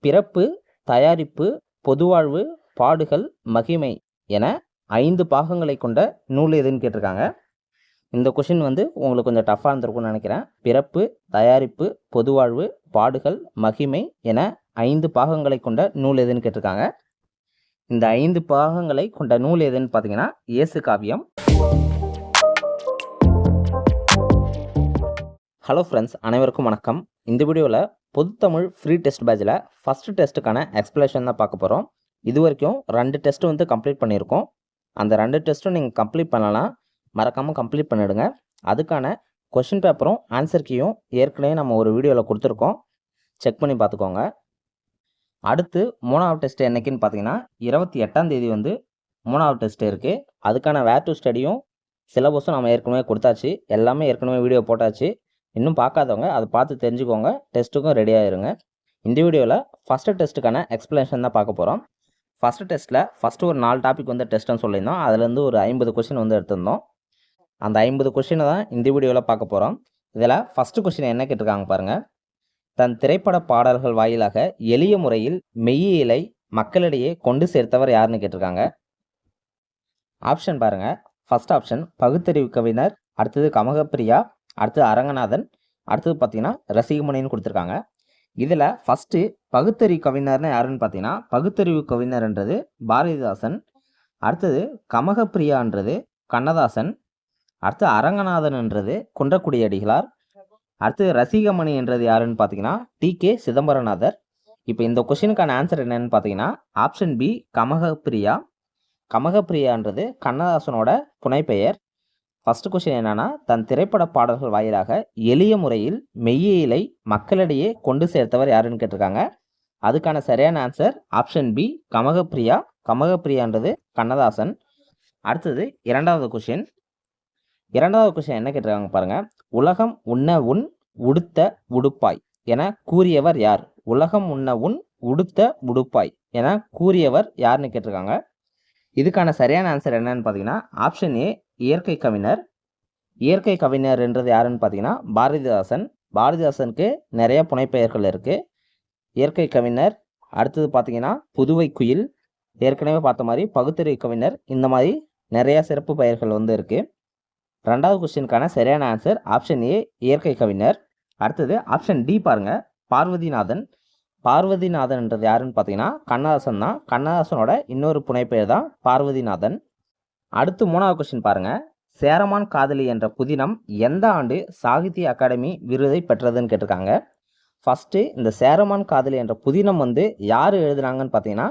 பிறப்பு, தயாரிப்பு, பொதுவாழ்வு, பாடுகள், மகிமை என 5 பாகங்களை கொண்ட நூல் எதுன்னு கேட்டிருக்காங்க. இந்த கொஷின் வந்து உங்களுக்கு கொஞ்சம் டஃப்பாக இருந்திருக்கும்னு நினைக்கிறேன். பிறப்பு, தயாரிப்பு, பொதுவாழ்வு, பாடுகள், மகிமை என 5 பாகங்களை கொண்ட நூல் எதுன்னு கேட்டிருக்காங்க. இந்த 5 பாகங்களை கொண்ட நூல் எதுன்னு பார்த்தீங்கன்னா இயேசு காவியம். ஹலோ ஃப்ரெண்ட்ஸ், அனைவருக்கும் வணக்கம். இந்த வீடியோவில் பொதுத்தமிழ் ஃப்ரீ டெஸ்ட் பேட்சில் ஃபஸ்ட்டு டெஸ்ட்டுக்கான எக்ஸ்பிளேஷன் தான் பார்க்க போகிறோம். இது வரைக்கும் 2 டெஸ்ட்டு வந்து கம்ப்ளீட் பண்ணியிருக்கோம். அந்த 2 டெஸ்ட்டும் நீங்கள் கம்ப்ளீட் பண்ணலாம், மறக்காமல் கம்ப்ளீட் பண்ணிவிடுங்க. அதுக்கான கொஷின் பேப்பரும் ஆன்சர் கீயும் ஏற்கனவே நம்ம ஒரு வீடியோவில் கொடுத்துருக்கோம், செக் பண்ணி பார்த்துக்கோங்க. அடுத்து 3வது டெஸ்ட் என்றைக்குன்னு பார்த்தீங்கன்னா 28ஆம் தேதி வந்து 3வது டெஸ்ட் இருக்குது. அதுக்கான வேர் டு ஸ்டடியும் சிலபஸும் நம்ம ஏற்கனவே கொடுத்தாச்சு, எல்லாமே ஏற்கனவே வீடியோ போட்டாச்சு. இன்னும் பார்க்காதவங்க அதை பார்த்து தெரிஞ்சுக்கோங்க, டெஸ்ட்டுக்கும் ரெடி ஆயிருங்க. இந்த வீடியோவில் ஃபஸ்ட்டு டெஸ்ட்டுக்கான எக்ஸ்பிளேஷன் தான் பார்க்க போகிறோம். ஃபஸ்ட்டு டெஸ்ட்டில் ஃபஸ்ட்டு ஒரு 4 டாபிக் வந்து டெஸ்ட்டுன்னு சொல்லியிருந்தோம். அதுலேருந்து ஒரு 50 கொஷின் வந்து எடுத்திருந்தோம். அந்த 50 கொஷினை தான் இந்த வீடியோவில் பார்க்க போகிறோம். இதில் ஃபஸ்ட்டு கொஷின் என்ன கேட்டிருக்காங்க பாருங்கள். தன் திரைப்பட பாடல்கள் வாயிலாக எளிய முறையில் மெய்யியலை மக்களிடையே கொண்டு சேர்த்தவர் யாருன்னு கேட்டிருக்காங்க. ஆப்ஷன் பாருங்கள். ஃபஸ்ட் ஆப்ஷன் பகுத்தறிவு கவிஞர், அடுத்தது கமகப்பிரியா, அடுத்தது அரங்கநாதன், அடுத்தது பார்த்தீங்கன்னா ரசிகமணின்னு கொடுத்துருக்காங்க. இதில் ஃபஸ்ட்டு பகுத்தறிவு கவிஞர்னு யாருன்னு பார்த்தீங்கன்னா பகுத்தறிவு கவிஞர்ன்றது பாரதிதாசன், அடுத்தது கமகப்பிரியான்றது கண்ணதாசன், அடுத்து அரங்கநாதன்ன்றது குன்றக்குடி அடிகளார், அடுத்தது ரசிகமணி என்றது யாருன்னு பார்த்தீங்கன்னா டி.கே. சிதம்பரநாதர். இப்போ இந்த கொஷினுக்கான ஆன்சர் என்னன்னு பார்த்தீங்கன்னா ஆப்ஷன் பி கமகப்பிரியா. கமகப்பிரியான்றது கண்ணதாசனோட புனைப்பெயர். ஃபஸ்ட்டு கொஷின் என்னன்னா, தன் திரைப்பட பாடல்கள் வாயிலாக எளிய முறையில் மெய்யியலை மக்களிடையே கொண்டு சேர்த்தவர் யாருன்னு கேட்டிருக்காங்க. அதுக்கான சரியான ஆன்சர் ஆப்ஷன் பி கமகப்பிரியா. கமகப்பிரியான்றது கண்ணதாசன். அடுத்தது 2வது கொஷின். 2வது கொஷின் என்ன கேட்டிருக்காங்க பாருங்க. உலகம் உண்ண உன் உடுத்த உடுப்பாய் என கூறியவர் யார்? உலகம் உண்ண உன் உடுத்த உடுப்பாய் என கூறியவர் யாருன்னு கேட்டிருக்காங்க. இதுக்கான சரியான ஆன்சர் என்னன்னு பார்த்தீங்கன்னா ஆப்ஷன் ஏ இயற்கை கவிஞர். இயற்கை கவிஞர் என்றது யாருன்னு பார்த்தீங்கன்னா பாரதிதாசன். பாரதிதாசனுக்கு நிறைய புனைப்பெயர்கள் இருக்குது. இயற்கை கவிஞர், அடுத்தது பார்த்தீங்கன்னா புதுவை குயில், ஏற்கனவே பார்த்த மாதிரி பகுத்தறிவு கவிஞர், இந்த மாதிரி நிறைய சிறப்பு பெயர்கள் வந்து இருக்குது. 2வது கொஸ்டினுக்கான சரியான ஆன்சர் ஆப்ஷன் ஏ இயற்கை கவிஞர். அடுத்தது ஆப்ஷன் டி பாருங்கள், பார்வதிநாதன். பார்வதிநாதன்ன்றது யாருன்னு பார்த்தீங்கன்னா கண்ணதாசன் தான். கண்ணதாசனோட இன்னொரு புனைப்பெயர் தான் பார்வதிநாதன். அடுத்து 3வது கொஸ்டின் பாருங்கள். சேரமான் காதலி என்ற புதினம் எந்த ஆண்டு சாகித்ய அகாடமி விருதை பெற்றதுன்னு கேட்டிருக்காங்க. ஃபஸ்ட்டு இந்த சேரமான் காதலி என்ற புதினம் வந்து யார் எழுதுனாங்கன்னு பார்த்தீங்கன்னா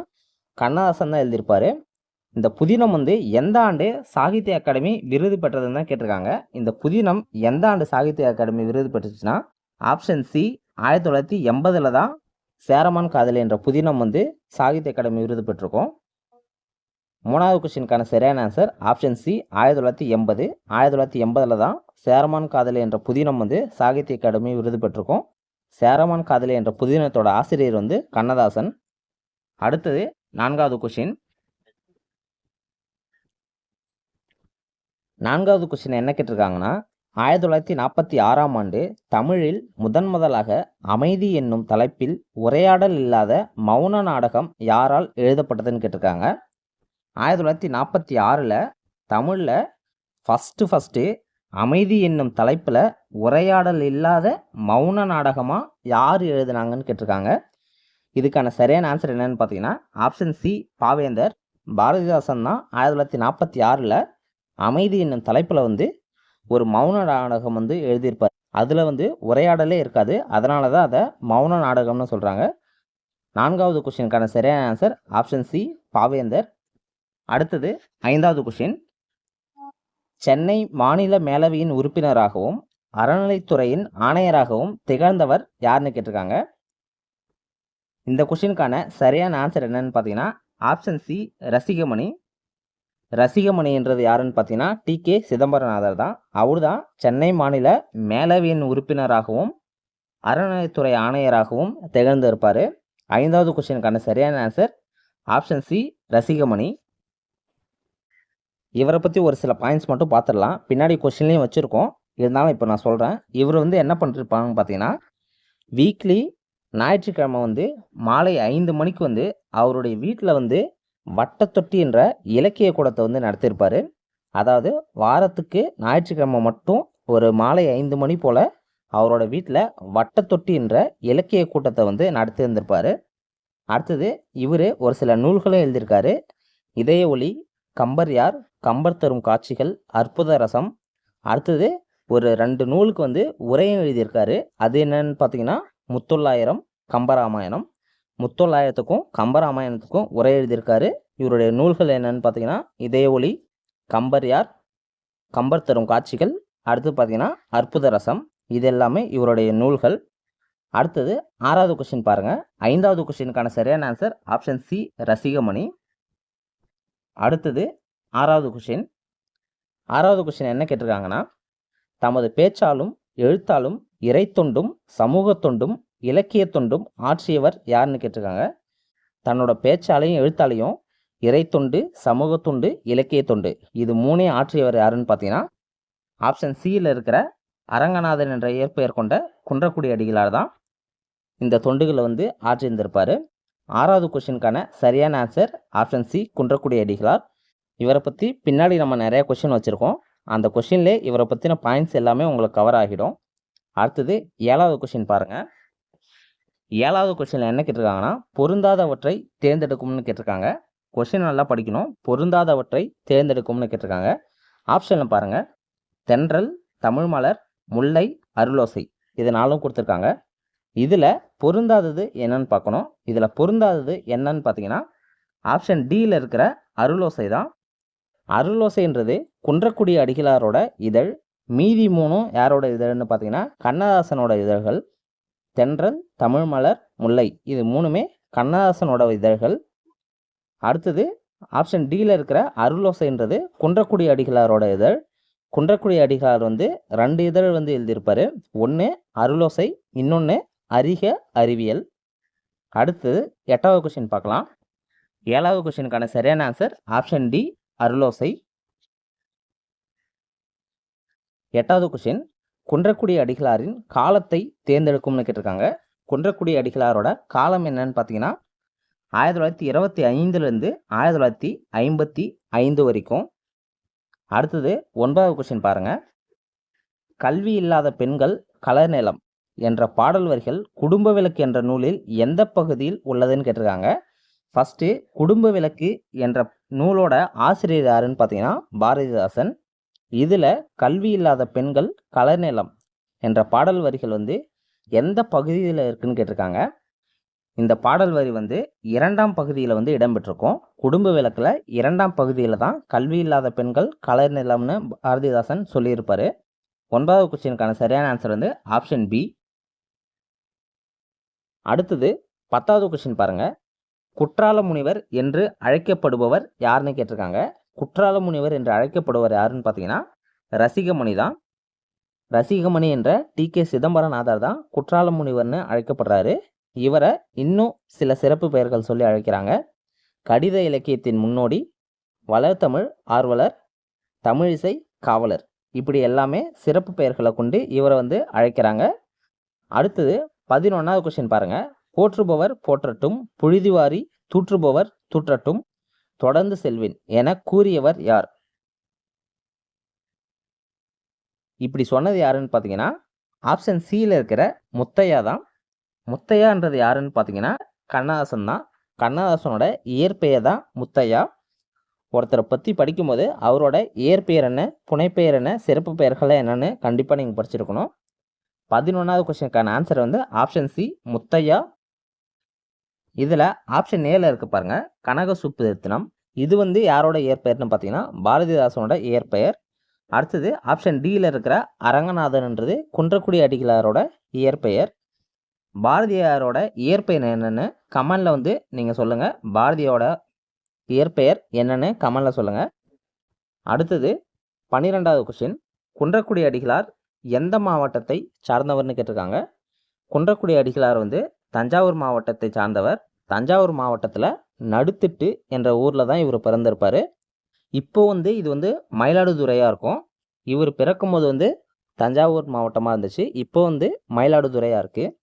கண்ணதாசன் தான் எழுதியிருப்பார். இந்த புதினம் வந்து எந்த ஆண்டு சாகித்ய அகாடமி விருது பெற்றதுன்னு தான் கேட்டிருக்காங்க. இந்த புதினம் எந்த ஆண்டு சாகித்ய அகாடமி விருது பெற்றுச்சுன்னா ஆப்ஷன் சி 1980 தான் சேரமான் காதலி என்ற புதினம் வந்து சாகித்ய அகாடமி விருது பெற்றிருக்கோம். 3வது கொஸ்டினுக்கான சரியான ஆன்சர் ஆப்ஷன் சி 1980. 1980 தான் சேரமான் காதலி என்ற புதினம் வந்து சாகித்ய அகாடமி விருது பெற்றிருக்கோம். சேரமான் காதலி என்ற புதினத்தோட ஆசிரியர் வந்து கண்ணதாசன். அடுத்தது 4வது கொஸ்டின். 4வது கொஸ்டின் என்ன கேட்டிருக்காங்கன்னா 1946ஆம் ஆண்டு தமிழில் முதலாக அமைதி என்னும் தலைப்பில் உரையாடல் இல்லாத மௌன நாடகம் யாரால் எழுதப்பட்டதுன்னு கேட்டிருக்காங்க. 1946 தமிழில் ஃபஸ்ட்டு அமைதி என்னும் தலைப்பில் உரையாடல் இல்லாத மௌன நாடகமாக யார் எழுதுனாங்கன்னு கேட்டிருக்காங்க. இதுக்கான சரியான ஆன்சர் என்னன்னு பார்த்தீங்கன்னா ஆப்ஷன் சி பாவேந்தர். பாரதிதாசன் தான் 1946 அமைதி என்னும் தலைப்பில் வந்து ஒரு மௌன நாடகம் வந்து எழுதியிருப்பார். அதில் வந்து உரையாடலே இருக்காது, அதனால தான் அதை மௌன நாடகம்னு சொல்கிறாங்க. 4வது கொஸ்டினுக்கான சரியான ஆன்சர் ஆப்ஷன் சி பாவேந்தர். அடுத்தது 5வது கொஸ்டின். சென்னை மாநில மேலவையின் உறுப்பினராகவும் அறநிலைத்துறையின் ஆணையராகவும் திகழ்ந்தவர் யாருன்னு கேட்டிருக்காங்க. இந்த கொஸ்டினுக்கான சரியான ஆன்சர் என்னன்னு பார்த்தீங்கன்னா ஆப்ஷன் சி ரசிகமணி. ரசிகமணி என்றது யாருன்னு பார்த்தீங்கன்னா டி.கே. சிதம்பரநாதர் தான். அவர் தான் சென்னை மாநில மேலவையின் உறுப்பினராகவும் அறநிலைத்துறை ஆணையராகவும் திகழ்ந்திருப்பார். 5வது கொஸ்டினுக்கான சரியான ஆன்சர் ஆப்ஷன் சி ரசிகமணி. இவரை பற்றி ஒரு சில பாயிண்ட்ஸ் மட்டும் பார்த்துடலாம், பின்னாடி கொஸ்டின்லையும் வச்சுருக்கோம், இருந்தாலும் இப்போ நான் சொல்கிறேன். இவர் வந்து என்ன பண்ணிருப்பாங்கன்னு பார்த்தீங்கன்னா வீக்லி ஞாயிற்றுக்கிழமை வந்து மாலை 5 மணிக்கு வந்து அவருடைய வீட்டில் வந்து வட்டத்தொட்டி என்ற இலக்கிய கூடத்தை வந்து நடத்தியிருப்பார். அதாவது வாரத்துக்கு ஞாயிற்றுக்கிழமை மட்டும் ஒரு மாலை 5 மணி போல் அவரோட வீட்டில் வட்டத்தொட்டி என்ற இலக்கிய கூட்டத்தை வந்து நடத்தியிருந்திருப்பார். அடுத்தது இவர் ஒரு சில நூல்களும் எழுதியிருக்காரு. இதய ஒளி, கம்பர் யார், கம்பர் தரும் காட்சிகள், அற்புத ரசம். அடுத்தது ஒரு 2 நூலுக்கு வந்து உரையும் எழுதியிருக்காரு. அது என்னன்னு பார்த்தீங்கன்னா முத்தொள்ளாயிரம், கம்பராமாயணம். முத்தொள்ளாயிரத்துக்கும் கம்பராமாயணத்துக்கும் உரை எழுதியிருக்காரு. இவருடைய நூல்கள் என்னன்னு பார்த்தீங்கன்னா இதய ஒளி, கம்பர் யார், கம்பர் தரும் காட்சிகள், அடுத்து பார்த்தீங்கன்னா அற்புத ரசம். இது எல்லாமே இவருடைய நூல்கள். அடுத்தது 6வது கொஸ்டின் பாருங்கள். 5வது கொஸ்டினுக்கான சரியான ஆன்சர் ஆப்ஷன் சி, ரசிகமணி. அடுத்தது 6வது கொஸ்டின். 6வது கொஸ்டின் என்ன கேட்டிருக்காங்கன்னா, தமது பேச்சாலும் எழுத்தாலும் இறைத்தொண்டும் சமூகத்தொண்டும் இலக்கியத்தொண்டும் ஆற்றியவர் யாருன்னு கேட்டிருக்காங்க. தன்னோட பேச்சாலையும் எழுத்தாலையும் இறைத்தொண்டு, சமூகத்தொண்டு, இலக்கியத்தொண்டு இது 3ஐயும் ஆற்றியவர் யாருன்னு பார்த்தீங்கன்னா ஆப்ஷன் சியில் இருக்கிற அரங்கநாதன் என்ற இயற்பெயர் கொண்ட குன்றக்குடி அடிகளார் தான் இந்த தொண்டுகளை வந்து ஆற்றியிருந்திருப்பார். 6வது கொஸ்டினுக்கான சரியான ஆன்சர் ஆப்ஷன் சி, குன்றக்குடி அடிகளார். இவரை பற்றி பின்னாடி நம்ம நிறைய கொஸ்டின் வச்சுருக்கோம். அந்த கொஸ்டின்லேயே இவரை பற்றின பாயிண்ட்ஸ் எல்லாமே உங்களுக்கு கவர் ஆகிடும். அடுத்தது 7வது கொஸ்டின் பாருங்கள். 7வது கொஸ்டினில் என்ன கேட்டிருக்காங்கன்னா, பொருந்தாதவற்றை தேர்ந்தெடுக்கும்னு கேட்டிருக்காங்க. கொஸ்டின் நல்லா படிக்கணும். பொருந்தாதவற்றை தேர்ந்தெடுக்கும்னு கேட்டிருக்காங்க. ஆப்ஷனில் பாருங்கள், தென்றல், தமிழ் மலர், முல்லை, அருளோசை இது 4ம் கொடுத்துருக்காங்க. இதில் பொருந்தாதது என்னன்னு பார்க்கணும். இதில் பொருந்தாதது என்னன்னு பார்த்தீங்கன்னா ஆப்ஷன் டியில் இருக்கிற அருளோசை தான். அருளோசைன்றது குன்றக்குடி அடிகளாரோட இதழ். மீதி 3ம் யாரோட இதழ்னு பார்த்தீங்கன்னா கண்ணதாசனோட இதழ்கள். தென்றல், தமிழ் மலர், முல்லை இது 3மே கண்ணதாசனோட இதழ்கள். அடுத்தது ஆப்ஷன் டியில் இருக்கிற அருளோசைன்றது குன்றக்குடி அடிகளாரோட இதழ். குன்றக்குடி அடிகளார் வந்து 2 இதழ் வந்து எழுதியிருப்பார். ஒன்று அருளோசை, இன்னொன்று அறிக அறிவியல். அடுத்தது 8வது கொஸ்டின் பார்க்கலாம். 7வது கொஸ்டினுக்கான சரியான ஆன்சர் ஆப்ஷன் டி, அருளோசை. 8வது கொஸ்டின், குன்றக்குடி அடிகளாரின் காலத்தை தேர்ந்தெடுக்கும்னு கேட்டிருக்காங்க. குன்றக்குடி அடிகளாரோட காலம் என்னன்னு பார்த்தீங்கன்னா 1925லேருந்து 1955 வரைக்கும். அடுத்தது 9வது கொஸ்டின் பாருங்கள். கல்வி இல்லாத பெண்கள் கலர் நிலம் என்ற பாடல் வரிகள் குடும்ப விளக்கு என்ற நூலில் எந்த பகுதியில் உள்ளதுன்னு கேட்டிருக்காங்க. ஃபஸ்ட்டு குடும்ப விளக்கு என்ற நூலோட ஆசிரியர் யாருன்னு பார்த்தீங்கன்னா பாரதிதாசன். இதில் கல்வி இல்லாத பெண்கள் கலர் நிலம் என்ற பாடல் வரிகள் வந்து எந்த பகுதியில் இருக்குன்னு கேட்டிருக்காங்க. இந்த பாடல் வரி வந்து 2ஆம் பகுதியில் வந்து இடம்பெற்றிருக்கும். குடும்ப விளக்கில் 2ஆம் பகுதியில் தான் கல்வி இல்லாத பெண்கள் கலர் நிலம்னு பாரதிதாசன் சொல்லியிருப்பார். 9வது கொஸ்டினுக்கான சரியான ஆன்சர் வந்து ஆப்ஷன் பி. அடுத்தது 10வது கொஸ்டின் பாருங்கள். குற்றால முனிவர் என்று அழைக்கப்படுபவர் யாருன்னு கேட்டிருக்காங்க. குற்றால முனிவர் என்று அழைக்கப்படுவர் யாருன்னு பார்த்தீங்கன்னா ரசிகமணி தான். ரசிகமணி என்ற டி.கே. சிதம்பரநாதர் தான் குற்றால முனிவர்னு அழைக்கப்படுறாரு. இவரை இன்னும் சில சிறப்பு பெயர்கள் சொல்லி அழைக்கிறாங்க. கடித இலக்கியத்தின் முன்னோடி, வளர்தமிழ் ஆர்வலர், தமிழிசை காவலர் இப்படி எல்லாமே சிறப்பு பெயர்களை கொண்டு இவரை வந்து அழைக்கிறாங்க. அடுத்தது 11வது கொஸ்டின் பாருங்கள். போற்றுபவர் போற்றட்டும், புழுதிவாரி தூற்றுபவர் தூற்றட்டும், தொடர்ந்து செல்வேன் என கூறியவர் யார்? இப்படி சொன்னது யாருன்னு பார்த்தீங்கன்னா ஆப்ஷன் சியில் இருக்கிற முத்தையா தான். முத்தையான்றது யாருன்னு பார்த்தீங்கன்னா கண்ணதாசன் தான். கண்ணதாசனோட இயற்பெயர் தான் முத்தையா. ஒருத்தரை பற்றி படிக்கும்போது அவரோட இயற்பெயர் என்ன, புனைப்பெயர் என்ன, சிறப்பு பெயர்கள் என்னன்னு கண்டிப்பாக நீங்கள் படிச்சிருக்கணும். 11வது கொஸ்டினுக்கான ஆன்சர் வந்து ஆப்ஷன் சி, முத்தையா. இதில் ஆப்ஷன் ஏல இருக்கு பாருங்க, கனக சுப்புரத்தினம். இது வந்து யாரோட இயற்பெயர்னு பார்த்தீங்கன்னா பாரதிதாசனோட இயற்பெயர். அடுத்தது ஆப்ஷன் டியில் இருக்கிற அரங்கநாதன்ன்றது குன்றக்குடி அடிகளாரோட இயற்பெயர். பாரதியாரோட இயற்பெயர் என்னென்னு கமெண்டில் வந்து நீங்கள் சொல்லுங்கள். பாரதியோட இயற்பெயர் என்னென்னு கமெண்டில் சொல்லுங்கள். அடுத்தது 12வது கொஸ்டின். குன்றக்குடி அடிகளார் எந்த மாவட்டத்தை சார்ந்தவர்னு கேட்டிருக்காங்க. குன்றக்குடி அடிகளார் வந்து தஞ்சாவூர் மாவட்டத்தை சார்ந்தவர். தஞ்சாவூர் மாவட்டத்தில் நடுத்திட்டு என்ற ஊரில் தான் இவர் பிறந்திருப்பார். இப்போ வந்து இது வந்து மயிலாடுதுறையாக இருக்கும். இவர் பிறக்கும்போது வந்து தஞ்சாவூர் மாவட்டமாக இருந்துச்சு. இப்போ வந்து மயிலாடுதுறையாக இருக்குது.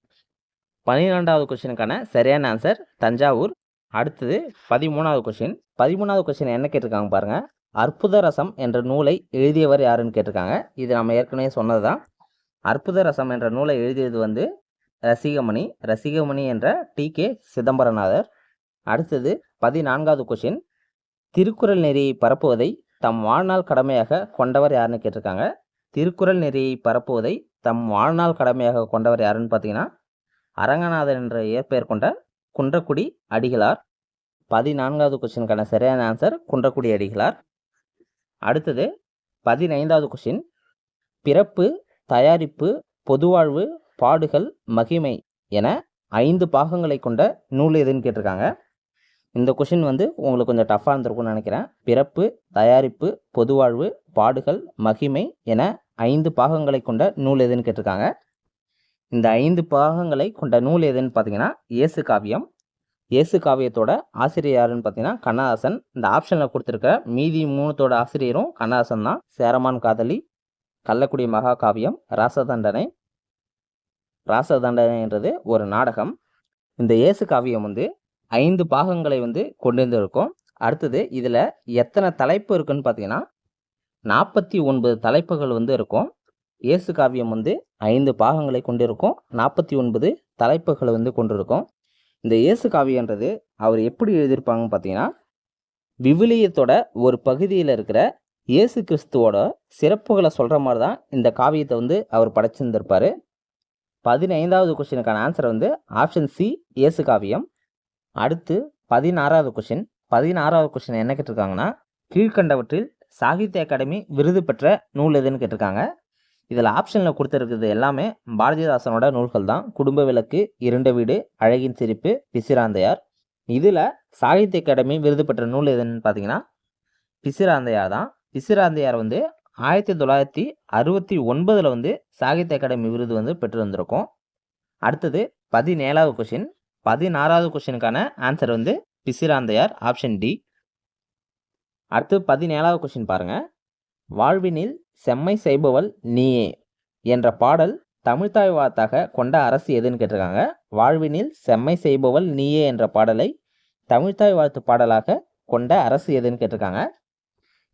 12வது கொஸ்டினுக்கான சரியான ஆன்சர் தஞ்சாவூர். அடுத்தது 13வது கொஸ்டின். 13வது கொஸ்டின் என்ன கேட்டிருக்காங்க பாருங்க. அற்புத ரசம் என்ற நூலை எழுதியவர் யாருன்னு கேட்டிருக்காங்க. இது நம்ம ஏற்கனவே சொன்னது தான். அற்புத ரசம் என்ற நூலை எழுதியது வந்து ரசிகமணி. ரசிகமணி என்ற டி.கே. சிதம்பரநாதர். அடுத்தது 14வது கொஸ்டின். திருக்குறள் நெறியை பரப்புவதை தம் வாழ்நாள் கடமையாக கொண்டவர் யாருன்னு கேட்டிருக்காங்க. திருக்குறள் நெறியை பரப்புவதை தம் வாழ்நாள் கடமையாக கொண்டவர் யாருன்னு பார்த்தீங்கன்னா அரங்கநாதன் என்ற இயற்பெயர் கொண்ட குன்றக்குடி அடிகளார். 14வது கொஸ்டினுக்கான சரியான ஆன்சர் குன்றக்குடி அடிகளார். அடுத்தது 15வது கொஸ்டின். பிறப்பு, தயாரிப்பு, பொதுவாழ்வு, பாடுகள், மகிமை என 5 பாகங்களை கொண்ட நூல் எதுன்னு கேட்டிருக்காங்க. இந்த கொஸ்டின் வந்து உங்களுக்கு கொஞ்சம் டஃப்பாக இருந்திருக்கும்னு நினைக்கிறேன். பிறப்பு, தயாரிப்பு, பொதுவாழ்வு, பாடுகள், மகிமை என 5 பாகங்களை கொண்ட நூல் எதுன்னு கேட்டிருக்காங்க. இந்த 5 பாகங்களை கொண்ட நூல் எதுன்னு பார்த்தீங்கன்னா இயேசு காவியம். இயேசு காவியத்தோட ஆசிரியர் யாருன்னு பார்த்தீங்கன்னா கண்ணதாசன். இந்த ஆப்ஷனில் கொடுத்துருக்க மீதி 3தோட ஆசிரியரும் கண்ணதாசன் தான். சேரமான் காதலி, கள்ளக்குடி மகா காவியம், ராசதண்டனை. ராசதண்டனைன்றது ஒரு நாடகம். இந்த இயேசு காவியம் வந்து 5 பாகங்களை வந்து கொண்டு இருக்கும். அடுத்தது இதில் எத்தனை தலைப்பு இருக்குன்னு பார்த்தீங்கன்னா 49 தலைப்புகள் வந்து இருக்கும். இயேசு காவியம் வந்து 5 பாகங்களை கொண்டிருக்கும், 49 தலைப்புகளை வந்து கொண்டிருக்கும். இந்த இயேசு காவியன்றது அவர் எப்படி எழுதியிருப்பாங்கன்னு பார்த்தீங்கன்னா விவிலியத்தோட ஒரு பகுதியில் இருக்கிற இயேசு கிறிஸ்துவோட சிறப்புகளை சொல்கிற மாதிரி தான் இந்த காவியத்தை வந்து அவர் படைச்சிருந்திருப்பார். 15வது கொஸ்டினுக்கான ஆன்சர் வந்து ஆப்ஷன் சி இயேசு காவியம். அடுத்து 16வது கொஸ்டின். 16வது கொஸ்டின் என்ன கேட்டிருக்காங்கன்னா கீழ்கண்டவற்றில் சாகித்ய அகாடமி விருது பெற்ற நூல் எதுன்னு கேட்டிருக்காங்க. இதில் ஆப்ஷனில் கொடுத்துருக்குது எல்லாமே பாரதிதாசனோட நூல்கள் தான். குடும்ப விளக்கு, இருண்ட வீடு, அழகின் சிரிப்பு, பிசிராந்தையார். இதில் சாகித்ய அகாடமி விருது பெற்ற நூல் எதுன்னு பார்த்தீங்கன்னா பிசிராந்தையார் தான். பிசிராந்தையார் வந்து 1969 வந்து சாகித்ய அகாடமி விருது வந்து பெற்று வந்திருக்கும். அடுத்தது 17வது கொஸ்டின். 16வது கொஸ்டினுக்கான ஆன்சர் வந்து பிசிராந்தையார், ஆப்ஷன் டி. அடுத்து 17வது கொஸ்டின் பாருங்க. வாழ்வினில் செம்மை செய்பவள் நீயே என்ற பாடல் தமிழ்த்தாய் வாழ்த்தாக கொண்ட அரசு எதுன்னு கேட்டிருக்காங்க. வாழ்வினில் செம்மை செய்பவள் நீயே என்ற பாடலை தமிழ்த்தாய் வாழ்த்து பாடலாக கொண்ட அரசு எதுன்னு கேட்டிருக்காங்க.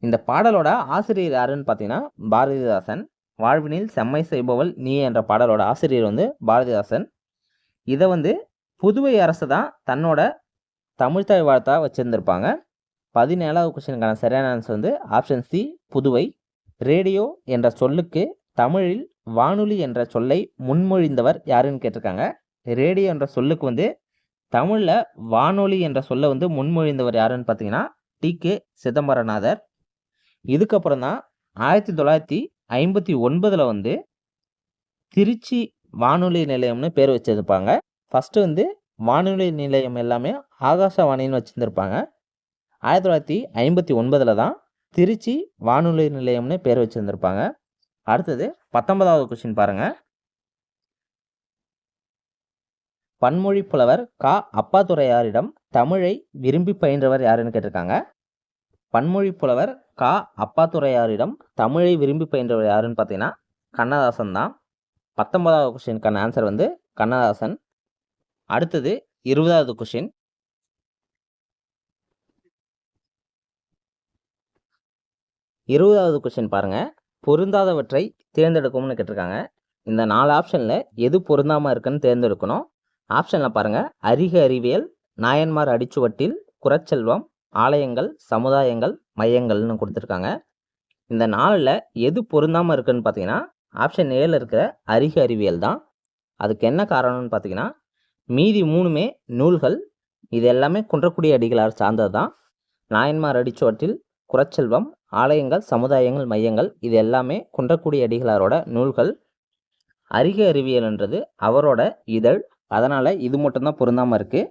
இந்த பாடலோட ஆசிரியர் யாருன்னு பார்த்தீங்கன்னா பாரதிதாசன். வாழ்வினில் செம்மை செய்பவள் நீயே என்ற பாடலோட ஆசிரியர் வந்து பாரதிதாசன். இதை வந்து புதுவை அரசு தான் தன்னோட தமிழ்த்தாய் வாழ்த்தாக வச்சுருந்துருப்பாங்க. 17வது கொஸ்டினுக்கான சரியான ஆன்சர் வந்து ஆப்ஷன் சி புதுவை. ரேடியோ என்ற சொல்லுக்கு தமிழில் வானொலி என்ற சொல்லை முன்மொழிந்தவர் யாருன்னு கேட்டிருக்காங்க. ரேடியோ என்ற சொல்லுக்கு வந்து தமிழில் வானொலி என்ற சொல்லை வந்து முன்மொழிந்தவர் யாருன்னு பார்த்தீங்கன்னா டி.கே. சிதம்பரநாதர். இதுக்கப்புறம் தான் 1959 வந்து திருச்சி வானொலி நிலையம்னு பேர் வச்சிருப்பாங்க. ஃபஸ்ட்டு வந்து வானொலி நிலையம் எல்லாமே ஆகாசவாணின்னு வச்சுருந்துருப்பாங்க. 1959 தான் திருச்சி வானொலி நிலையம்னு பேர் வச்சுருந்துருப்பாங்க. அடுத்தது 19வது கொஸ்டின் பாருங்கள். பன்மொழி புலவர் கா. அப்பாத்துரையாரிடம் தமிழை விரும்பி பயின்றவர் யாருன்னு கேட்டிருக்காங்க. பன்மொழி புலவர் கா. அப்பாத்துரையாரிடம் தமிழை விரும்பி பயின்றவர் யாருன்னு பார்த்தீங்கன்னா கண்ணதாசன் தான். 19வது கொஸ்டினுக்கான ஆன்சர் வந்து கண்ணதாசன். அடுத்தது 20வது கொஸ்டின். 20வது கொஸ்டின் பாருங்கள். பொருந்தாதவற்றை தேர்ந்தெடுக்கும்னு கேட்டிருக்காங்க. இந்த 4 ஆப்ஷனில் எது பொருந்தாமல் இருக்குன்னு தேர்ந்தெடுக்கணும். ஆப்ஷனில் பாருங்கள். அறிக அறிவியல், நாயன்மார் அடிச்சுவட்டில், குறச்செல்வம், ஆலயங்கள், சமுதாயங்கள், மையங்கள்னு கொடுத்துருக்காங்க. இந்த 4ல் எது பொருந்தாமல் இருக்குன்னு பார்த்தீங்கன்னா ஆப்ஷன் ஏல இருக்கிற அறிக அறிவியல் தான். அதுக்கு என்ன காரணம்னு பார்த்தீங்கன்னா மீதி 3மே நூல்கள். இது எல்லாமே குன்றக்குடி அடிகளார் சார்ந்தது தான். நாயன்மார் அடிச்சுவட்டில், குறச்செல்வம், ஆலயங்கள், சமுதாயங்கள், மையங்கள் இது எல்லாமே குன்றக்குடி அடிகளாரோட நூல்கள். அறிக அறிவியல்ன்றது அவரோட இதழ். அதனால் இது மட்டும்தான் பொருந்தாமல் இருக்குது.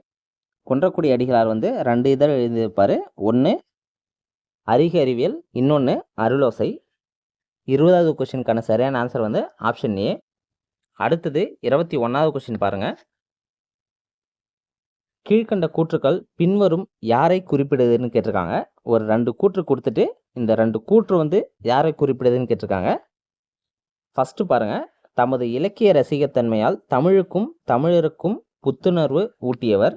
குன்றக்குடி அடிகளார் வந்து 2 இதழ் எழுதியிருப்பார். ஒன்று அறிக அறிவியல், இன்னொன்று அருளோசை. 20வது கொஸ்டினுக்கான சரியான ஆன்சர் வந்து ஆப்ஷன் ஏ. அடுத்தது 21வது கொஸ்டின் பாருங்கள். கீழ்கண்ட கூற்றுக்கள் பின்வரும் யாரை குறிப்பிடுதுன்னு கேட்டிருக்காங்க. ஒரு 2 கூற்று கொடுத்துட்டு இந்த 2 கூற்று வந்து யாரை குறிப்பிடுதுன்னு கேட்டிருக்காங்க. ஃபஸ்ட்டு பாருங்கள். தமது இலக்கிய ரசிகத்தன்மையால் தமிழுக்கும் தமிழருக்கும் புத்துணர்வு ஊட்டியவர்.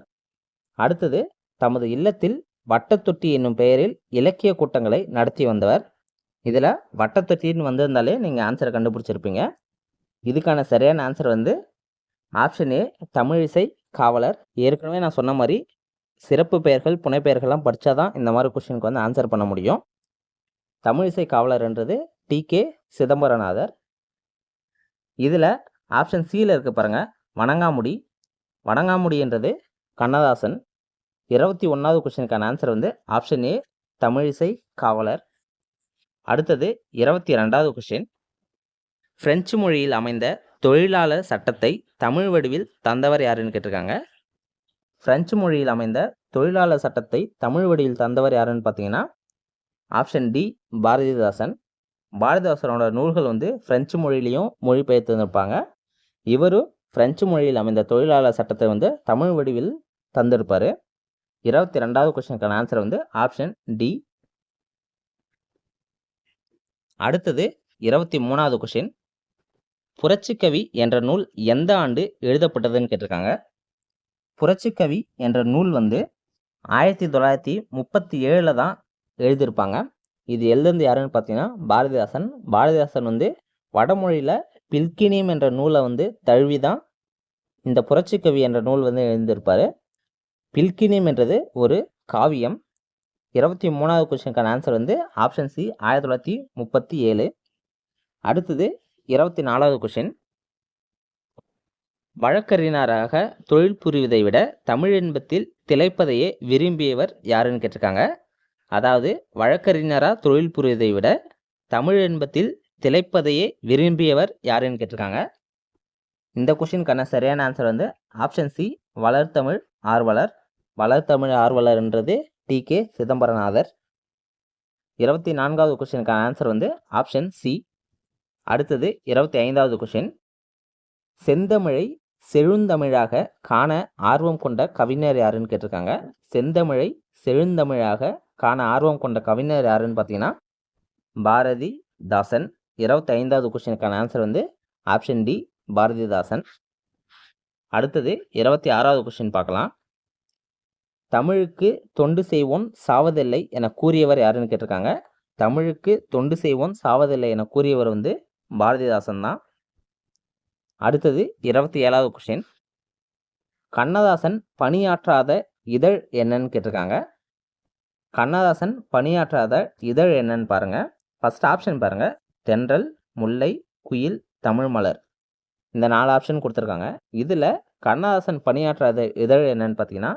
அடுத்தது தமது இல்லத்தில் வட்டத்தொட்டி என்னும் பெயரில் இலக்கிய கூட்டங்களை நடத்தி வந்தவர். இதில் வட்டத்தொட்டின்னு வந்திருந்தாலே நீங்கள் ஆன்சரை கண்டுபிடிச்சிருப்பீங்க. இதுக்கான சரியான ஆன்சர் வந்து ஆப்ஷன் ஏ தமிழிசை காவலர். ஏற்கனவே நான் சொன்ன மாதிரி சிறப்பு பெயர்கள் புனைப்பெயர்கள்லாம் படித்தா தான் இந்த மாதிரி கொஸ்டினுக்கு வந்து ஆன்சர் பண்ண முடியும். தமிழிசை காவலர்ன்றது டி.கே. சிதம்பரநாதர். இதில் ஆப்ஷன் சியில் இருக்க பாருங்க, வணங்காமுடி. வணங்காமுடின்றது கண்ணதாசன். 21வது கொஸ்டினுக்கான ஆன்சர் வந்து ஆப்ஷன் ஏ தமிழிசை காவலர். அடுத்தது 22வது கொஸ்டின். பிரெஞ்சு மொழியில் அமைந்த தொழிலாளர் சட்டத்தை தமிழ் வடிவில் தந்தவர் யாருன்னு கேட்டிருக்காங்க. பிரெஞ்சு மொழியில் அமைந்த தொழிலாளர் சட்டத்தை தமிழ் வடிவில் தந்தவர் யாருன்னு பார்த்தீங்கன்னா ஆப்ஷன் டி பாரதிதாசன். பாரதிதாசனோட நூல்கள் வந்து பிரெஞ்சு மொழியிலையும் மொழிபெயர்த்திருப்பாங்க. இவரும் பிரெஞ்சு மொழியில் அமைந்த தொழிலாளர் சட்டத்தை வந்து தமிழ் வடிவில் தந்திருப்பார். 22வது கொஸ்டினுக்கான ஆன்சர் வந்து ஆப்ஷன் டி. அடுத்தது 23வது கொஸ்டின். புரட்சிக்கவி என்ற நூல் எந்த ஆண்டு எழுதப்பட்டதுன்னு கேட்டிருக்காங்க. புரட்சிக்கவி என்ற நூல் வந்து 1937 தான் எழுதியிருப்பாங்க. இது எழுதுந்து யாருன்னு பார்த்தீங்கன்னா பாரதிதாசன். பாரதிதாசன் வந்து வடமொழியில் பில்கினியம் என்ற நூலை வந்து தழுவி தான் இந்த புரட்சிக்கவி என்ற நூல் வந்து எழுதியிருப்பார். பில்கினியம் என்றது ஒரு காவியம். 23வது கொஸ்டினுக்கான ஆன்சர் வந்து ஆப்ஷன் சி 1937. அடுத்தது 24வது கொஸ்டின். வழக்கறிஞராக தொழில் புரிவதை விட தமிழ் இன்பத்தில் திளைப்பதையே விரும்பியவர் யாருன்னு கேட்டிருக்காங்க. அதாவது வழக்கறிஞராக தொழில் புரிவதை விட தமிழ் இன்பத்தில் திளைப்பதையே விரும்பியவர் யாருன்னு கேட்டிருக்காங்க. இந்த கொஸ்டினுக்கான சரியான ஆன்சர் வந்து ஆப்ஷன் சி வளர்தமிழ் ஆர்வலர். வளர்தமிழ் ஆர்வலர்ன்றது டி.கே. சிதம்பரநாதர். 24வது கொஸ்டினுக்கான ஆன்சர் வந்து ஆப்ஷன் சி. அடுத்தது 25வது கொஸ்டின். செந்தமிழை செழுந்தமிழாக காண ஆர்வம் கொண்ட கவிஞர் யாருன்னு கேட்டிருக்காங்க. செந்தமிழை செழுந்தமிழாக காண ஆர்வம் கொண்ட கவிஞர் யாருன்னு பார்த்தீங்கன்னா பாரதிதாசன். 25வது கொஸ்டினுக்கான ஆன்சர் வந்து ஆப்ஷன் டி பாரதிதாசன். அடுத்தது 26வது கொஸ்டின் பார்க்கலாம். தமிழுக்கு தொண்டு செய்வோன் சாவதில்லை என கூறியவர் யாருன்னு கேட்டிருக்காங்க. தமிழுக்கு தொண்டு செய்வோன் சாவதில்லை என கூறியவர் வந்து பாரதிதாசன் தான். அடுத்தது 27வது கொஸ்டின். கண்ணதாசன் பணியாற்றாத இதழ் என்னன்னு கேட்டிருக்காங்க. கண்ணதாசன் பணியாற்றாத இதழ் என்னன்னு பாருங்க. ஃபர்ஸ்ட் ஆப்ஷன் பாருங்க, தென்றல், முல்லை, குயில், தமிழ் மலர். இந்த 4 ஆப்ஷன் கொடுத்துருக்காங்க. இதில் கண்ணதாசன் பணியாற்றாத இதழ் என்னன்னு பார்த்தீங்கன்னா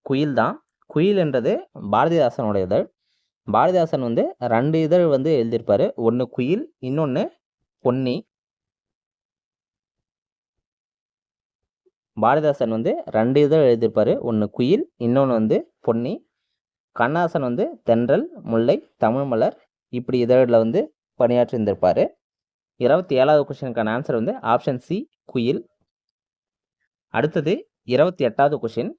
குயில் தான். குயில் என்றது பாரதிதாசனோட இதழ். பாரதிதாசன் வந்து 2 இதழ் வந்து எழுதியிருப்பாரு. ஒன்று குயில், இன்னொன்று பொன்னி. பாரதிதாசன் வந்து 2 இதழ் எழுதியிருப்பாரு. ஒன்று குயில், இன்னொன்று வந்து பொன்னி. கண்ணதாசன் வந்து தென்றல், முல்லை, தமிழ் மலர் இப்படி இதழில் வந்து பணியாற்றி இருந்திருப்பாரு. 27வது கொஸ்டினுக்கான ஆன்சர் வந்து ஆப்ஷன் சி குயில். அடுத்தது 28வது கொஸ்டின்.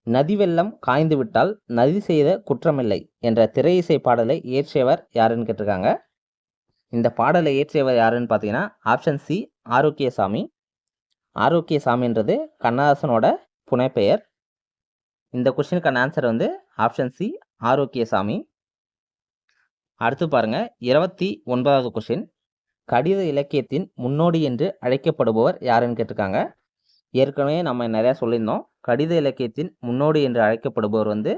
நதி வெள்ளம் காய்ந்து விட்டால் நதி செய்த குற்றமில்லை என்ற திரை இசை பாடலை இயற்றியவர் யாருன்னு கேட்டிருக்காங்க. இந்த பாடலை இயற்றியவர் யாருன்னு பார்த்தீங்கன்னா ஆப்ஷன் சி ஆரோக்கியசாமி. ஆரோக்கியசாமின்றது கண்ணதாசனோட புனைப்பெயர். இந்த கொஸ்டினுக்கான ஆன்சர் வந்து ஆப்ஷன் சி ஆரோக்கியசாமி. அடுத்து பாருங்க 29வது கொஸ்டின். கடித இலக்கியத்தின் முன்னோடி என்று அழைக்கப்படுபவர் யாருன்னு கேட்டிருக்காங்க. ஏற்கனவே நம்ம நிறையா சொல்லியிருந்தோம். கடித இலக்கியத்தின் முன்னோடி என்று அழைக்கப்படுபவர் வந்து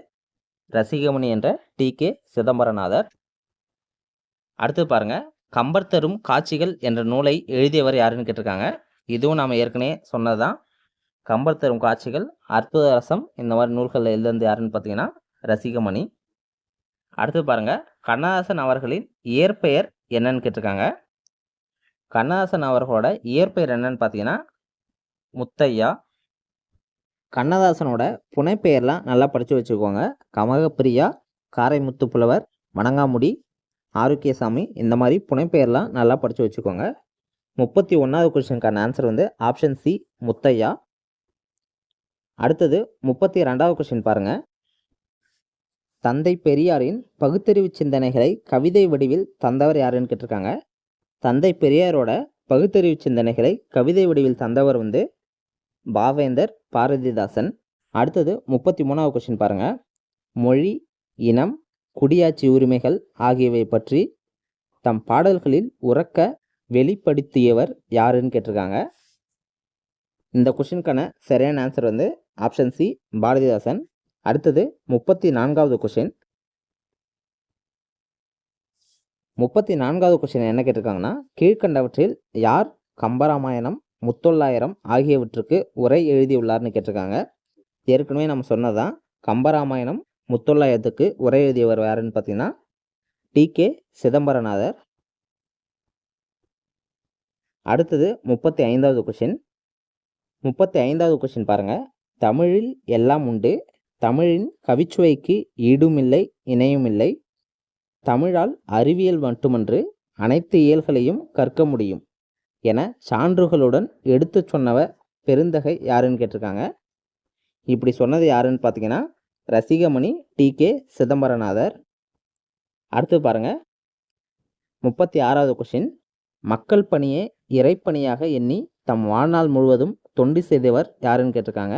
ரசிகமணி என்ற டி.கே. சிதம்பரநாதர். அடுத்து பாருங்க, கம்பர் தரும் காட்சிகள் என்ற நூலை எழுதியவர் யாருன்னு கேட்டிருக்காங்க. இதுவும் நாம் ஏற்கனவே சொன்னதுதான். கம்பர் தரும் காட்சிகள், அற்புத ரசம் இந்த மாதிரி நூல்களில் எழுதுறது யாருன்னு பார்த்தீங்கன்னா ரசிகமணி. அடுத்து பாருங்க, கண்ணதாசன் அவர்களின் இயற்பெயர் என்னன்னு கேட்டிருக்காங்க. கண்ணதாசன் அவர்களோட இயற்பெயர் என்னன்னு பார்த்தீங்கன்னா முத்தையா. கண்ணதாசனோட புனைப்பெயர்லாம் நல்லா படித்து வச்சுக்கோங்க. கமகப்பிரியா, காரைமுத்து புலவர், வணங்காமுடி, ஆரோக்கியசாமி இந்த மாதிரி புனைப்பெயர்லாம் நல்லா படித்து வச்சுக்கோங்க. 31வது கொஸ்டினுக்கான ஆன்சர் வந்து ஆப்ஷன் சி முத்தையா. அடுத்தது 32வது கொஸ்டின் பாருங்க. தந்தை பெரியாரின் பகுத்தறிவு சிந்தனைகளை கவிதை வடிவில் தந்தவர் யாருன்னு கேட்டிருக்காங்க. தந்தை பெரியாரோட பகுத்தறிவு சிந்தனைகளை கவிதை வடிவில் தந்தவர் வந்து பாவேந்தர் பாரதிதாசன். அடுத்தது 33வது கொஸ்டின் பாருங்க. மொழி, இனம், குடியாட்சி உரிமைகள் ஆகியவை பற்றி தம் பாடல்களில் உறக்க வெளிப்படுத்தியவர் யாருன்னு கேட்டிருக்காங்க. இந்த கொஸ்டினுக்கான சரியான ஆன்சர் வந்து ஆப்ஷன் சி, பாரதிதாசன். அடுத்தது 34வது கொஸ்டின். 34வது கொஸ்டின் என்ன கேட்டிருக்காங்கன்னா, கீழ்கண்டவற்றில் யார் கம்பராமாயணம், முத்தொள்ளாயிரம் ஆகியவற்றுக்கு உரை எழுதியுள்ளார்னு கேட்டிருக்காங்க. ஏற்கனவே நம்ம சொன்னதான், கம்பராமாயணம், முத்தொள்ளாயிரத்துக்கு உரை எழுதியவர் யாருன்னு பார்த்தீங்கன்னா டி.கே. சிதம்பரநாதர். அடுத்தது 35வது கொஸ்டின். 35வது கொஸ்டின் பாருங்க. தமிழில் எல்லாம் உண்டு, தமிழின் கவிச்சுவைக்கு ஈடுமில்லை இணையுமில்லை, தமிழால் அறிவியல் மட்டுமன்று அனைத்து இயல்களையும் கற்க முடியும் என சான்றுகளுடன் எடுத்து சொன்னவர் பெருந்தகை யாருன்னு கேட்டிருக்காங்க. இப்படி சொன்னது யாருன்னு பார்த்தீங்கன்னா ரசிகமணி டி.கே. சிதம்பரநாதர். அடுத்து பாருங்க 36வது கொஸ்டின். மக்கள் பணியே இறைப்பணியாக எண்ணி தம் வாழ்நாள் முழுவதும் தொண்டு செய்தவர் யாருன்னு கேட்டிருக்காங்க.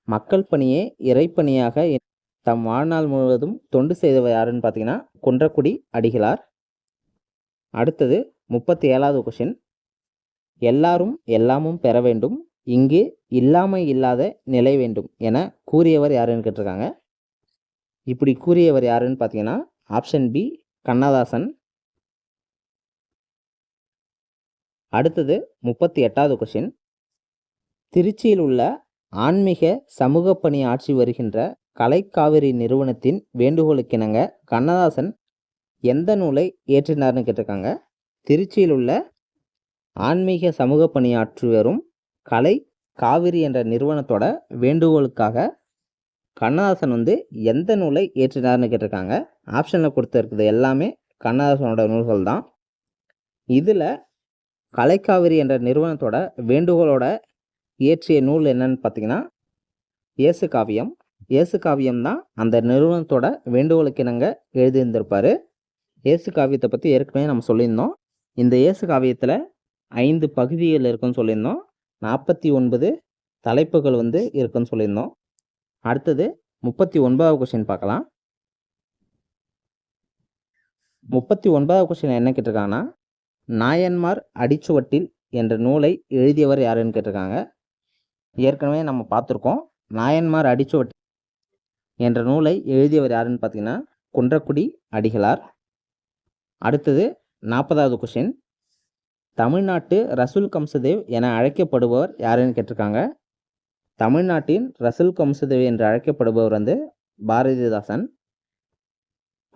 மக்கள் பணியே இறைப்பணியாக தம் வாழ்நாள் முழுவதும் தொண்டு செய்தவர் யாருன்னு பார்த்தீங்கன்னா குன்றக்குடி அடிகளார். அடுத்தது 37வது கொஸ்டின். எல்லாரும் எல்லாமும் பெற வேண்டும், இங்கு இல்லாமை இல்லாத நிலை வேண்டும் என கூறியவர் யாருன்னு கேட்டிருக்காங்க. இப்படி கூறியவர் யாருன்னு பார்த்தீங்கன்னா ஆப்ஷன் பி, கண்ணதாசன். அடுத்தது 38வது கொஸ்டின். திருச்சியில் உள்ள ஆன்மீக சமூக பணி ஆட்சி வருகின்ற கலைக்காவிரி நிறுவனத்தின் வேண்டுகோளுக்கிணங்க கண்ணதாசன் எந்த நூலை இயற்றினார்னு கேட்டிருக்காங்க. திருச்சியில் உள்ள ஆன்மீக சமூக பணியாற்றி வரும் கலை காவிரி என்ற நிறுவனத்தோட வேண்டுகோளுக்காக கண்ணதாசன் வந்து எந்த நூலை இயற்றினார்னு கேட்டிருக்காங்க. ஆப்ஷனில் கொடுத்துருக்குது எல்லாமே கண்ணதாசனோட நூல்கள் தான். இதில் கலைக்காவிரி என்ற நிறுவனத்தோட வேண்டுகோளோட இயற்றிய நூல் என்னன்னு பார்த்தீங்கன்னா இயேசு காவியம். இயேசு காவியம் தான் அந்த நிறுவனத்தோட வேண்டுகோளுக்கு இணங்க எழுதியிருந்திருப்பார். இயேசு காவியத்தை பற்றி ஏற்கனவே நம்ம சொல்லியிருந்தோம். இந்த இயேசு காவியத்தில் 5 பகுதிகள் இருக்குன்னு சொல்லியிருந்தோம். 49 தலைப்புகள் வந்து இருக்குன்னு சொல்லியிருந்தோம். அடுத்தது 39வது கொஸ்டின் பார்க்கலாம். 39வது கொஸ்டின் என்ன கேட்டிருக்காங்கன்னா, நாயன்மார் அடிச்சுவட்டில் என்ற நூலை எழுதியவர் யாருன்னு கேட்டிருக்காங்க. ஏற்கனவே நம்ம பார்த்துருக்கோம். நாயன்மார் அடிச்சுவட்டி என்ற நூலை எழுதியவர் யாருன்னு பார்த்தீங்கன்னா குன்றக்குடி அடிகளார். அடுத்தது 40வது கொஸ்டின். தமிழ்நாட்டு ரசூல் கம்சதேவ் என அழைக்கப்படுபவர் யாருன்னு கேட்டிருக்காங்க. தமிழ்நாட்டின் ரசூல் கம்சதேவ் என்று அழைக்கப்படுபவர் வந்து பாரதிதாசன்.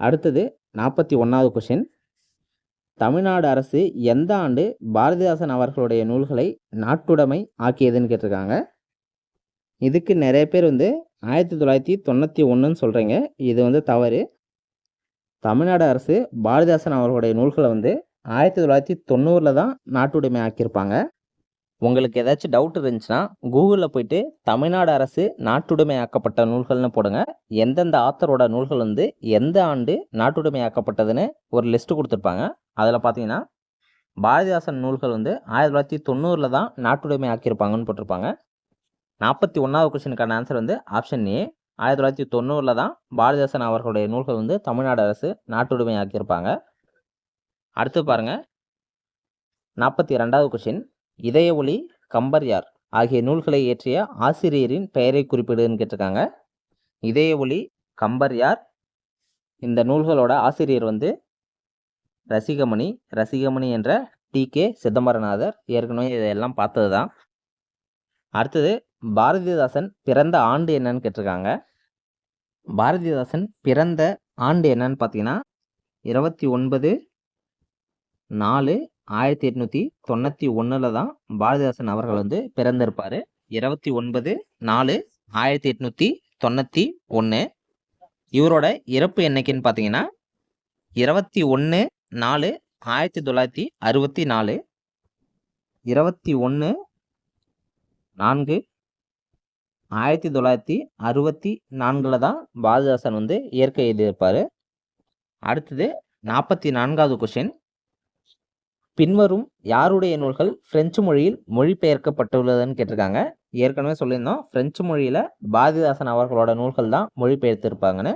அடுத்தது 41வது கொஸ்டின். தமிழ்நாடு அரசு எந்த ஆண்டு பாரதிதாசன் அவர்களுடைய நூல்களை நாட்டுடைமை ஆக்கியதுன்னு கேட்டிருக்காங்க. இதுக்கு நிறைய பேர் வந்து 1991ன்னு சொல்கிறீங்க. இது வந்து தவறு. தமிழ்நாடு அரசு பாரதிதாசன் அவர்களுடைய நூல்களை வந்து 1990 தான் நாட்டுடைமை ஆக்கியிருப்பாங்க. உங்களுக்கு ஏதாச்சும் டவுட் இருந்துச்சுன்னா கூகுளில் போயிட்டு தமிழ்நாடு அரசு நாட்டுடைமை ஆக்கப்பட்ட நூல்கள்னு போடுங்க. எந்தெந்த ஆத்தரோட நூல்கள் வந்து எந்த ஆண்டு நாட்டுடைமை ஆக்கப்பட்டதுன்னு ஒரு லிஸ்ட்டு கொடுத்துருப்பாங்க. அதில் பார்த்தீங்கன்னா பாரதிதாசன் நூல்கள் வந்து 1990 தான் நாட்டுடைமை ஆக்கியிருப்பாங்கன்னு போட்டிருப்பாங்க. 41வது கொஸ்டினுக்கான ஆன்சர் வந்து ஆப்ஷன் ஏ. 1990 தான் பாரதிதாசன் அவர்களுடைய நூல்கள் வந்து தமிழ்நாடு அரசு நாட்டுடைமை ஆக்கியிருப்பாங்க. அடுத்து பாருங்க 42வது கொஸ்டின். இதய ஒளி, கம்பர் யார் ஆகிய நூல்களை இயற்றிய ஆசிரியரின் பெயரை குறிப்பிடுன்னு கேட்டிருக்காங்க. இதய ஒளி, கம்பர் யார், இந்த நூல்களோட ஆசிரியர் வந்து ரசிகமணி. ரசிகமணி என்ற டி.கே. சிதம்பரநாதர். ஏற்கனவே இதெல்லாம் பார்த்தது தான். அடுத்தது பாரதிதாசன் பிறந்த ஆண்டு என்னன்னு கேட்டிருக்காங்க. பாரதிதாசன் பிறந்த ஆண்டு என்னன்னு பார்த்தீங்கன்னா 29/4/1891 தான் பாரதிதாசன் அவர்கள் வந்து பிறந்திருப்பார். 29/4/1891. இவரோட இறப்பு என்னைக்குன்னு பார்த்தீங்கன்னா 21/4/1964. 21/4/1964 தான் பாரதிதாசன் வந்து இயற்கை எழுதியிருப்பார். அடுத்தது 44வது கொஸ்டின். பின்வரும் யாருடைய நூல்கள் பிரெஞ்சு மொழியில் மொழிபெயர்க்கப்பட்டுள்ளதுன்னு கேட்டிருக்காங்க. ஏற்கனவே சொல்லியிருந்தோம், பிரெஞ்சு மொழியில் பாரதிதாசன் அவர்களோட நூல்கள் தான் மொழிபெயர்த்திருப்பாங்கன்னு.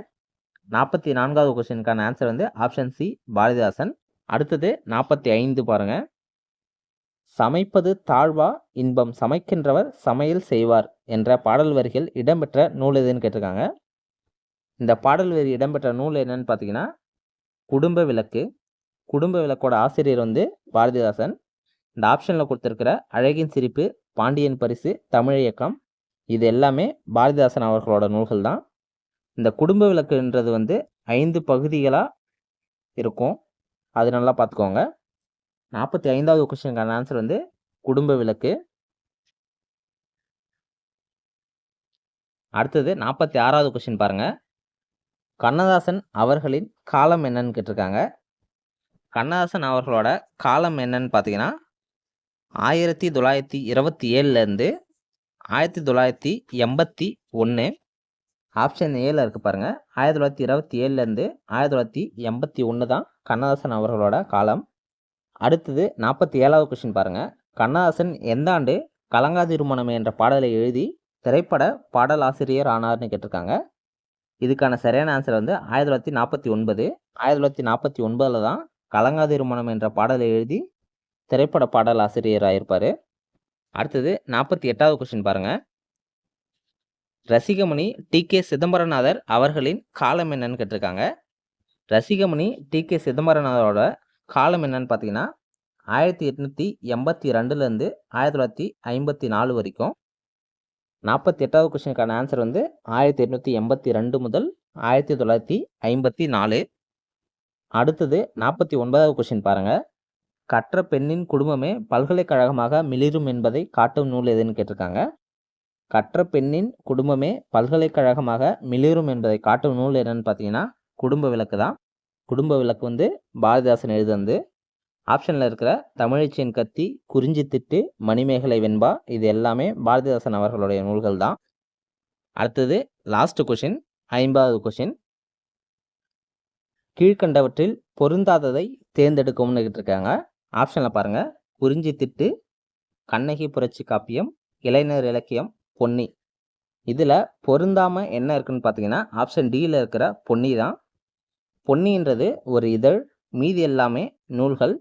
44வது கொஸ்டினுக்கான ஆன்சர் வந்து ஆப்ஷன் சி பாரதிதாசன். அடுத்தது 45 பாருங்க. சமைப்பது தாழ்வா இன்பம் சமைக்கின்றவர் சமையல் செய்வார் என்ற பாடல் வரிகள் இடம்பெற்ற நூல் எதுன்னு கேட்டிருக்காங்க. இந்த பாடல் வரி இடம்பெற்ற நூல் என்னன்னு பார்த்தீங்கன்னா குடும்ப விளக்கு. குடும்ப விளக்கோட ஆசிரியர் வந்து பாரதிதாசன். இந்த ஆப்ஷனில் கொடுத்துருக்கிற அழகின் சிரிப்பு, பாண்டியன் பரிசு, தமிழ் இயக்கம் இது எல்லாமே பாரதிதாசன் அவர்களோட நூல்கள் தான். இந்த குடும்ப விளக்குன்றது வந்து 5 பகுதிகளாக இருக்கும், அது நல்லா பார்த்துக்கோங்க. 45வது கொஸ்டினுக்கான ஆன்சர் வந்து குடும்ப விளக்கு. அடுத்தது 46வது கொஸ்டின் பாருங்க. கண்ணதாசன் அவர்களின் காலம் என்னன்னு கேட்டிருக்காங்க. கண்ணதாசன் அவர்களோட காலம் என்னன்னு பார்த்தீங்கன்னா 1927லேருந்து 1981. ஆப்ஷன் ஏல இருக்குது பாருங்கள். 1927லேருந்து 1981 தான் கண்ணதாசன் அவர்களோட காலம். அடுத்தது 47வது கொஸ்டின் பாருங்கள். கண்ணதாசன் எந்த ஆண்டு கலங்காதிருமணமே என்ற பாடலை எழுதி திரைப்பட பாடலாசிரியர் ஆனார்னு கேட்டிருக்காங்க. இதுக்கான சரியான ஆன்சர் வந்து 1949. 1949 தான் கலங்காதிருமணம் என்ற பாடலை எழுதி திரைப்பட பாடல் ஆசிரியர் ஆயிருப்பார். அடுத்தது 48வது கொஸ்டின் பாருங்க. ரசிகமணி டி.கே. சிதம்பரநாதர் அவர்களின் காலம் என்னன்னு கேட்டிருக்காங்க. ரசிகமணி டி.கே. சிதம்பரநாதரோட காலம் என்னன்னு பார்த்தீங்கன்னா 1882லேருந்து 1954 வரைக்கும். 48வது கொஸ்டினுக்கான ஆன்சர் வந்து 1882 முதல் 1954. அடுத்தது 49வது கொஸ்டின் பாருங்க. கற்ற பெண்ணின் குடும்பமே பல்கலைக்கழகமாக மிளிரும் என்பதை காட்டும் நூல் எதுன்னு கேட்டிருக்காங்க. கற்ற பெண்ணின் குடும்பமே பல்கலைக்கழகமாக மிளிரும் என்பதை காட்டும் நூல் என்னன்னு பார்த்தீங்கன்னா குடும்ப விளக்கு தான். குடும்ப விளக்கு வந்து பாரதிதாசன் எழுதுந்து. ஆப்ஷனில் இருக்கிற தமிழச்சியின் கத்தி, குறிஞ்சி திட்டு, மணிமேகலை வெண்பா இது எல்லாமே பாரதிதாசன் அவர்களுடைய நூல்கள் தான். அடுத்தது லாஸ்ட் கொஷின், 50வது கொஷின். கீழ்கண்டவற்றில் பொருந்தாததை தேர்ந்தெடுக்கும்னு கேட்டிருக்காங்க. ஆப்ஷனில் பாருங்கள். குறிஞ்சி திட்டு, கண்ணகி புரட்சி காப்பியம், இளைஞர் இலக்கியம், பொன்னி. இதில் பொருந்தாமல் என்ன இருக்குன்னு பார்த்தீங்கன்னா ஆப்ஷன் டியில் இருக்கிற பொன்னி தான். பொன்னின்றது ஒரு இதழ், மீதி எல்லாமே நூல்கள்.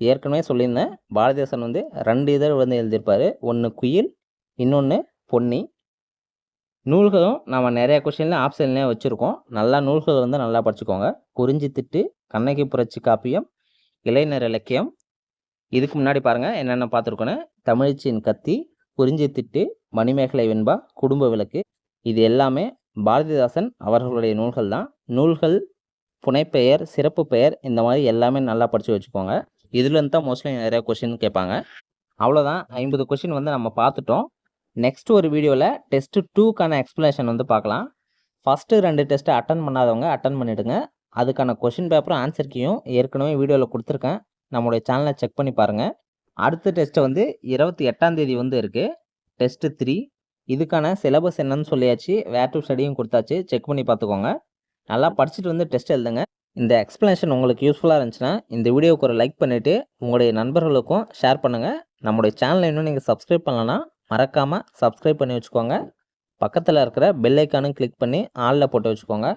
ஏற்கனவே சொல்லியிருந்தேன், பாரதிதாசன் வந்து 2 இதழ் வந்து எழுதியிருப்பார். ஒன்று குயில், இன்னொன்று பொன்னி. நூல்களும் நம்ம நிறைய கொஸ்டின்ல ஆப்ஷன்லேயே வச்சுருக்கோம். நல்லா நூல்கள் வந்து நல்லா படிச்சுக்கோங்க. குறிஞ்சி திட்டு, கண்ணகி புரட்சி காப்பியம், இளைஞர் இலக்கியம். இதுக்கு முன்னாடி பாருங்கள் என்னென்ன பார்த்துருக்கோன்னு. தமிழச்சியின் கத்தி, குறிஞ்சி திட்டு, மணிமேகலை வெண்பா, குடும்ப விளக்கு இது எல்லாமே பாரதிதாசன் அவர்களுடைய நூல்கள் தான். நூல்கள், புனைப்பெயர், சிறப்பு பெயர் இந்த மாதிரி எல்லாமே நல்லா படித்து வச்சுக்கோங்க. இதுலேருந்து தான் மோஸ்ட்லி நிறைய கொஸ்டின் கேட்பாங்க. அவ்வளோதான், 50 கொஸ்டின் வந்து நம்ம பார்த்துட்டோம். நெக்ஸ்ட் ஒரு வீடியோவில் டெஸ்ட்டு 2க்கான எக்ஸ்ப்ளனேஷன் வந்து பார்க்கலாம். ஃபஸ்ட்டு 2 டெஸ்ட்டை அட்டன் பண்ணாதவங்க அட்டன் பண்ணிவிடுங்க. அதுக்கான கொஷின் பேப்பரும் ஆன்சர் கீயும் ஏற்கனவே வீடியோவில் கொடுத்துருக்கேன். நம்மளுடைய சேனலை செக் பண்ணி பாருங்கள். அடுத்த டெஸ்ட்டை வந்து 28ஆம் தேதி வந்து இருக்குது, டெஸ்ட்டு 3. இதுக்கான சிலபஸ் என்னன்னு சொல்லியாச்சு, வேர் டு ஸ்டடியும் கொடுத்தாச்சு. செக் பண்ணி பார்த்துக்கோங்க. நல்லா படிச்சுட்டு வந்து டெஸ்ட் எழுதுங்க. இந்த எக்ஸ்ப்ளனேஷன் உங்களுக்கு யூஸ்ஃபுல்லாக இருந்துச்சுன்னா இந்த வீடியோவுக்கு ஒரு லைக் பண்ணிவிட்டு உங்களுடைய நண்பர்களுக்கும் ஷேர் பண்ணுங்கள். நம்மளுடைய சேனலை இன்னும் நீங்கள் சப்ஸ்கிரைப் பண்ணலன்னா மறக்காமல் சப்ஸ்கிரைப் பண்ணி வச்சுக்கோங்க. பக்கத்தில் இருக்கிற பெல் ஐக்கானும் கிளிக் பண்ணி ஆலில் போட்டு வச்சுக்கோங்க.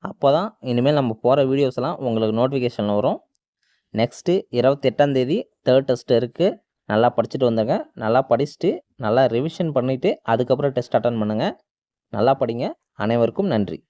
அப்போ தான் இனிமேல் நம்ம போகிற வீடியோஸ்லாம் உங்களுக்கு நோட்டிஃபிகேஷனில் வரும். நெக்ஸ்ட்டு 28ஆம் தேதி 3rd டெஸ்ட் இருக்குது. நல்லா படிச்சுட்டு வந்துங்க. நல்லா படிச்சுட்டு நல்லா ரிவிஷன் பண்ணிவிட்டு அதுக்கப்புறம் டெஸ்ட் அட்டன் பண்ணுங்கள். நல்லா படிங்க. அனைவருக்கும் நன்றி.